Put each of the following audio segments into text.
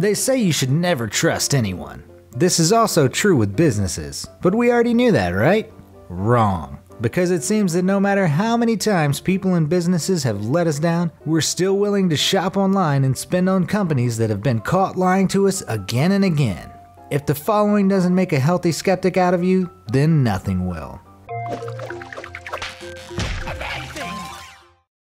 They say you should never trust anyone. This is also true with businesses, but we already knew that, right? Wrong. Because it seems that no matter how many times people and businesses have let us down, we're still willing to shop online and spend on companies that have been caught lying to us again and again. If the following doesn't make a healthy skeptic out of you, then nothing will.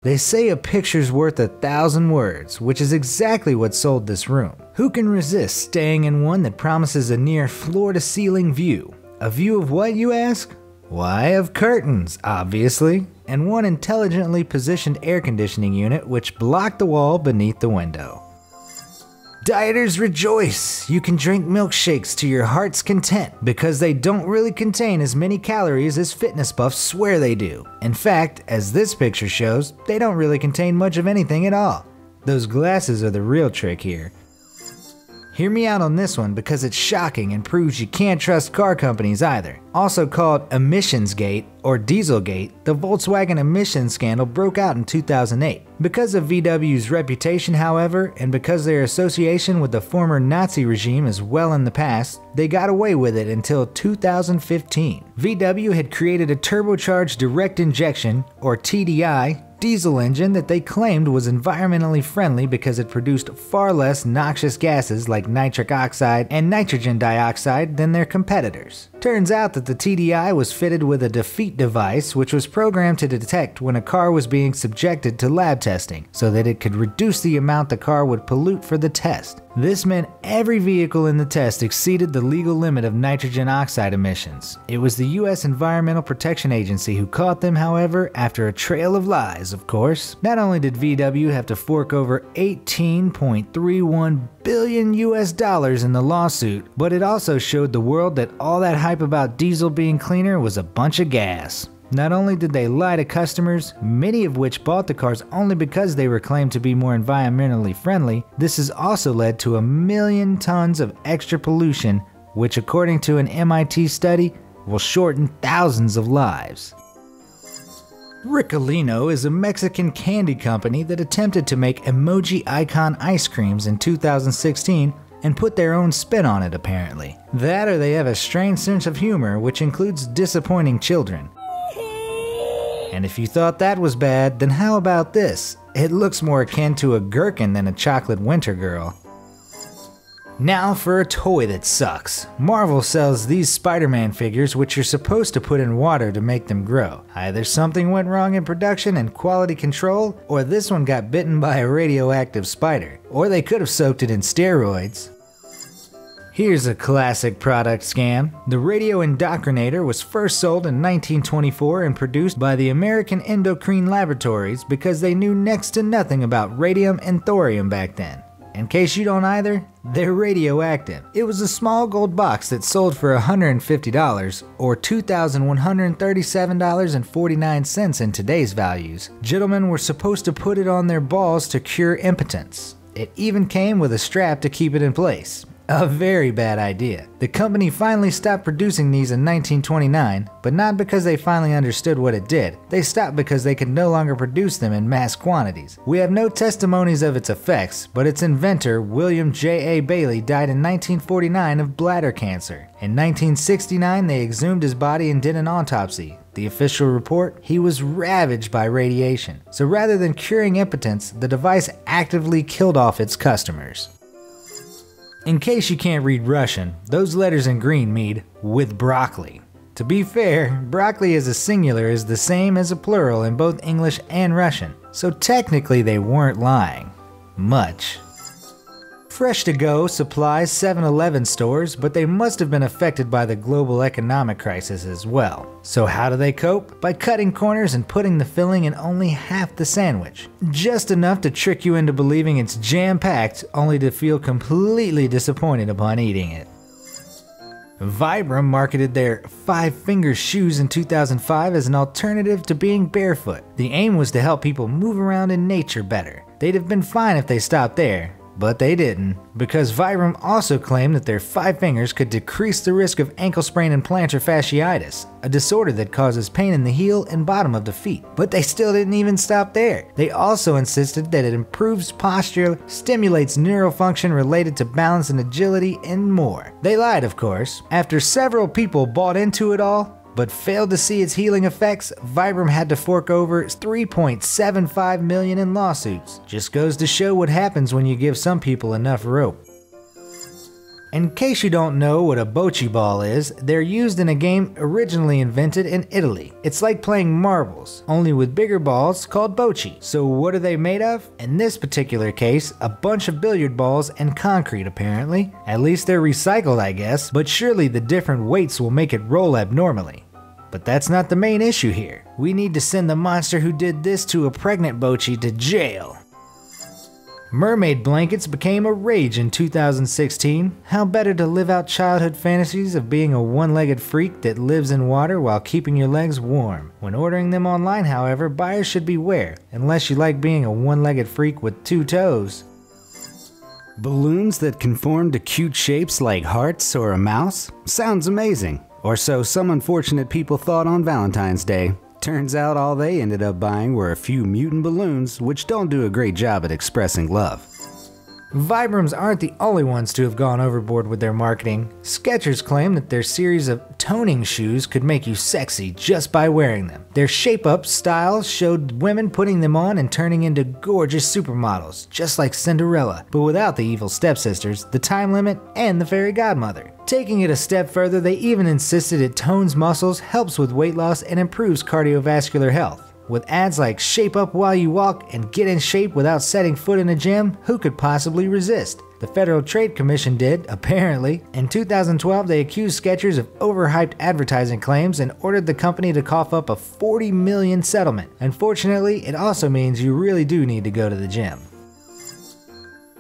They say a picture's worth 1,000 words, which is exactly what sold this room. Who can resist staying in one that promises a near floor-to-ceiling view? A view of what, you ask? Why, of curtains, obviously, and one intelligently positioned air conditioning unit which blocked the wall beneath the window. Dieters rejoice! You can drink milkshakes to your heart's content because they don't really contain as many calories as fitness buffs swear they do. In fact, as this picture shows, they don't really contain much of anything at all. Those glasses are the real trick here. Hear me out on this one because it's shocking and proves you can't trust car companies either. Also called Emissionsgate or Dieselgate, the Volkswagen emissions scandal broke out in 2008. Because of VW's reputation, however, and because their association with the former Nazi regime is well in the past, they got away with it until 2015. VW had created a turbocharged direct injection, or TDI, diesel engine that they claimed was environmentally friendly because it produced far less noxious gases like nitric oxide and nitrogen dioxide than their competitors. Turns out that the TDI was fitted with a defeat device which was programmed to detect when a car was being subjected to lab testing so that it could reduce the amount the car would pollute for the test. This meant every vehicle in the test exceeded the legal limit of nitrogen oxide emissions. It was the US Environmental Protection Agency who caught them, however, after a trail of lies, of course. Not only did VW have to fork over $18.31 billion in the lawsuit, but it also showed the world that all that hype about diesel being cleaner was a bunch of gas. Not only did they lie to customers, many of which bought the cars only because they were claimed to be more environmentally friendly, this has also led to 1 million tons of extra pollution, which according to an MIT study, will shorten thousands of lives. Ricolino is a Mexican candy company that attempted to make emoji icon ice creams in 2016 and put their own spin on it apparently. That or they have a strange sense of humor which includes disappointing children. And if you thought that was bad, then how about this? It looks more akin to a gherkin than a chocolate winter girl. Now for a toy that sucks. Marvel sells these Spider-Man figures which you're supposed to put in water to make them grow. Either something went wrong in production and quality control, or this one got bitten by a radioactive spider. Or they could have soaked it in steroids. Here's a classic product scam. The radio endocrinator was first sold in 1924 and produced by the American Endocrine Laboratories because they knew next to nothing about radium and thorium back then. In case you don't either, they're radioactive. It was a small gold box that sold for $150 or $2,137.49 in today's values. Gentlemen were supposed to put it on their balls to cure impotence. It even came with a strap to keep it in place. A very bad idea. The company finally stopped producing these in 1929, but not because they finally understood what it did. They stopped because they could no longer produce them in mass quantities. We have no testimonies of its effects, but its inventor, William J.A. Bailey, died in 1949 of bladder cancer. In 1969, they exhumed his body and did an autopsy. The official report, he was ravaged by radiation. So rather than curing impotence, the device actively killed off its customers. In case you can't read Russian, those letters in green mean with broccoli. To be fair, broccoli as a singular is the same as a plural in both English and Russian, so technically they weren't lying. Much. Fresh to Go supplies 7-Eleven stores, but they must have been affected by the global economic crisis as well. So how do they cope? By cutting corners and putting the filling in only half the sandwich. Just enough to trick you into believing it's jam-packed, only to feel completely disappointed upon eating it. Vibram marketed their 5-finger shoes in 2005 as an alternative to being barefoot. The aim was to help people move around in nature better. They'd have been fine if they stopped there, But they didn't, because Vibram also claimed that their 5 fingers could decrease the risk of ankle sprain and plantar fasciitis, a disorder that causes pain in the heel and bottom of the feet. But they still didn't even stop there. They also insisted that it improves posture, stimulates neural function related to balance and agility, and more. They lied, of course. After several people bought into it all, but failed to see its healing effects, Vibram had to fork over $3.75 million in lawsuits. Just goes to show what happens when you give some people enough rope. In case you don't know what a bocce ball is, they're used in a game originally invented in Italy. It's like playing marbles, only with bigger balls called bocce. So what are they made of? In this particular case, a bunch of billiard balls and concrete apparently. At least they're recycled, I guess, but surely the different weights will make it roll abnormally. But that's not the main issue here. We need to send the monster who did this to a pregnant bocce to jail. Mermaid blankets became a rage in 2016. How better to live out childhood fantasies of being a one-legged freak that lives in water while keeping your legs warm. When ordering them online, however, buyers should beware, unless you like being a one-legged freak with 2 toes. Balloons that conform to cute shapes like hearts or a mouse? Sounds amazing. Or so some unfortunate people thought on Valentine's Day. Turns out all they ended up buying were a few mutant balloons, which don't do a great job at expressing love. Vibrams aren't the only ones to have gone overboard with their marketing. Skechers claim that their series of toning shoes could make you sexy just by wearing them. Their shape-up styles showed women putting them on and turning into gorgeous supermodels, just like Cinderella, but without the evil stepsisters, the time limit, and the fairy godmother. Taking it a step further, they even insisted it tones muscles, helps with weight loss, and improves cardiovascular health. With ads like shape up while you walk and get in shape without setting foot in a gym, who could possibly resist? The Federal Trade Commission did, apparently. In 2012, they accused Skechers of overhyped advertising claims and ordered the company to cough up a $40 million settlement. Unfortunately, it also means you really do need to go to the gym.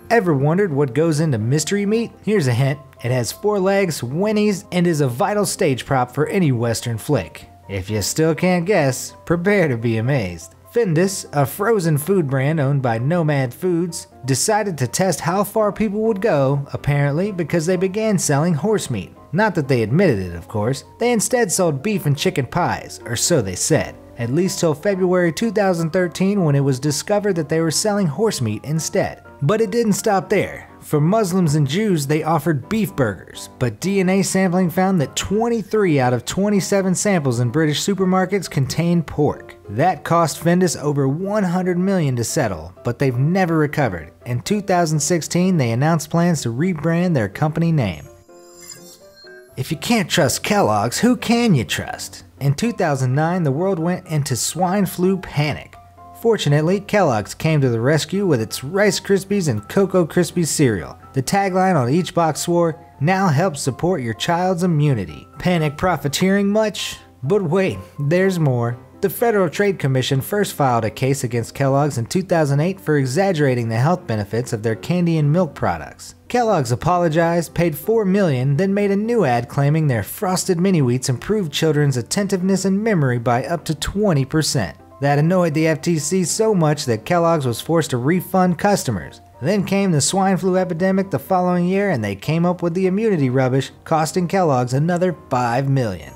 Ever wondered what goes into mystery meat? Here's a hint. It has 4 legs, whinnies, and is a vital stage prop for any Western flick. If you still can't guess, prepare to be amazed. Findus, a frozen food brand owned by Nomad Foods, decided to test how far people would go, apparently because they began selling horse meat. Not that they admitted it, of course. They instead sold beef and chicken pies, or so they said. At least till February 2013 when it was discovered that they were selling horse meat instead. But it didn't stop there. For Muslims and Jews, they offered beef burgers, but DNA sampling found that 23 out of 27 samples in British supermarkets contained pork. That cost Findus over $100 million to settle, but they've never recovered. In 2016, they announced plans to rebrand their company name. If you can't trust Kellogg's, who can you trust? In 2009, the world went into swine flu panic. Fortunately, Kellogg's came to the rescue with its Rice Krispies and Cocoa Krispies cereal. The tagline on each box swore, "Now help support your child's immunity." Panic profiteering much? But wait, there's more. The Federal Trade Commission first filed a case against Kellogg's in 2008 for exaggerating the health benefits of their candy and milk products. Kellogg's apologized, paid $4 million, then made a new ad claiming their Frosted Mini Wheats improved children's attentiveness and memory by up to 20%. That annoyed the FTC so much that Kellogg's was forced to refund customers. Then came the swine flu epidemic the following year and they came up with the immunity rubbish, costing Kellogg's another $5 million.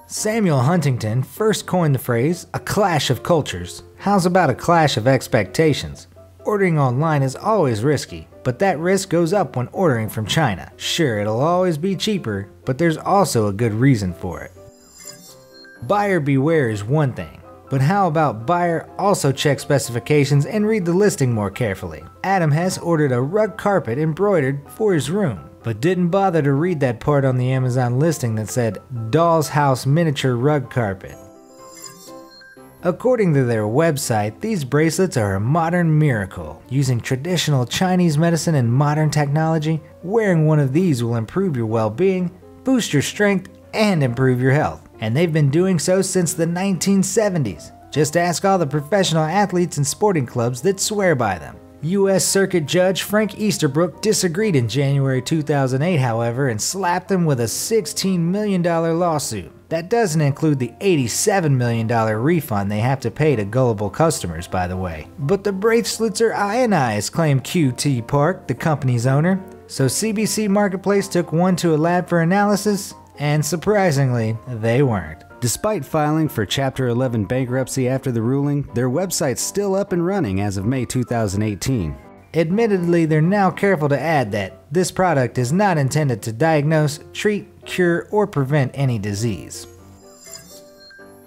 Samuel Huntington first coined the phrase, "a clash of cultures." How's about a clash of expectations? Ordering online is always risky, but that risk goes up when ordering from China. Sure, it'll always be cheaper, but there's also a good reason for it. Buyer beware is one thing, but how about buyer also check specifications and read the listing more carefully? Adam Hess ordered a rug carpet embroidered for his room, but didn't bother to read that part on the Amazon listing that said Doll's House Miniature Rug Carpet. According to their website, these bracelets are a modern miracle. Using traditional Chinese medicine and modern technology, wearing one of these will improve your well-being, boost your strength, and improve your health. And they've been doing so since the 1970s. Just ask all the professional athletes and sporting clubs that swear by them. U.S. Circuit Judge Frank Easterbrook disagreed in January 2008, however, and slapped them with a $16 million lawsuit. That doesn't include the $87 million refund they have to pay to gullible customers, by the way. But the bracelets are ionized, claimed QT Park, the company's owner. So CBC Marketplace took one to a lab for analysis, and surprisingly, they weren't. Despite filing for Chapter 11 bankruptcy after the ruling, their website's still up and running as of May 2018. Admittedly, they're now careful to add that this product is not intended to diagnose, treat, cure, or prevent any disease.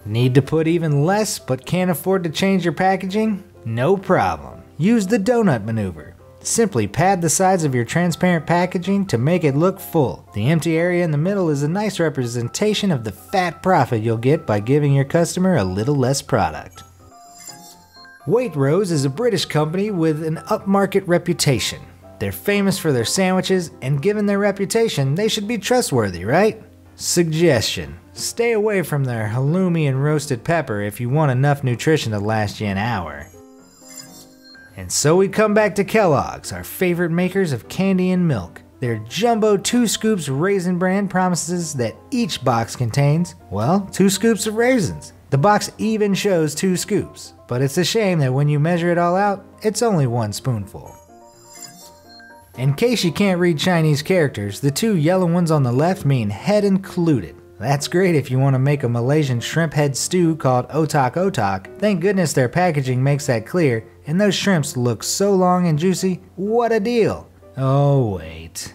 Need to put even less but can't afford to change your packaging? No problem. Use the donut maneuver. Simply pad the sides of your transparent packaging to make it look full. The empty area in the middle is a nice representation of the fat profit you'll get by giving your customer a little less product. Waitrose is a British company with an upmarket reputation. They're famous for their sandwiches, and given their reputation, they should be trustworthy, right? Suggestion: stay away from their halloumi and roasted pepper if you want enough nutrition to last you an hour. And so we come back to Kellogg's, our favorite makers of candy and milk. Their Jumbo 2 Scoops Raisin Bran promises that each box contains, well, 2 scoops of raisins. The box even shows 2 scoops, but it's a shame that when you measure it all out, it's only 1 spoonful. In case you can't read Chinese characters, the 2 yellow ones on the left mean head included. That's great if you want to make a Malaysian shrimp head stew called otak otak. Thank goodness their packaging makes that clear, and those shrimps look so long and juicy. What a deal! Oh wait.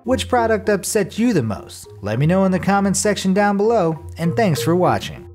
Which product upset you the most? Let me know in the comments section down below, and thanks for watching.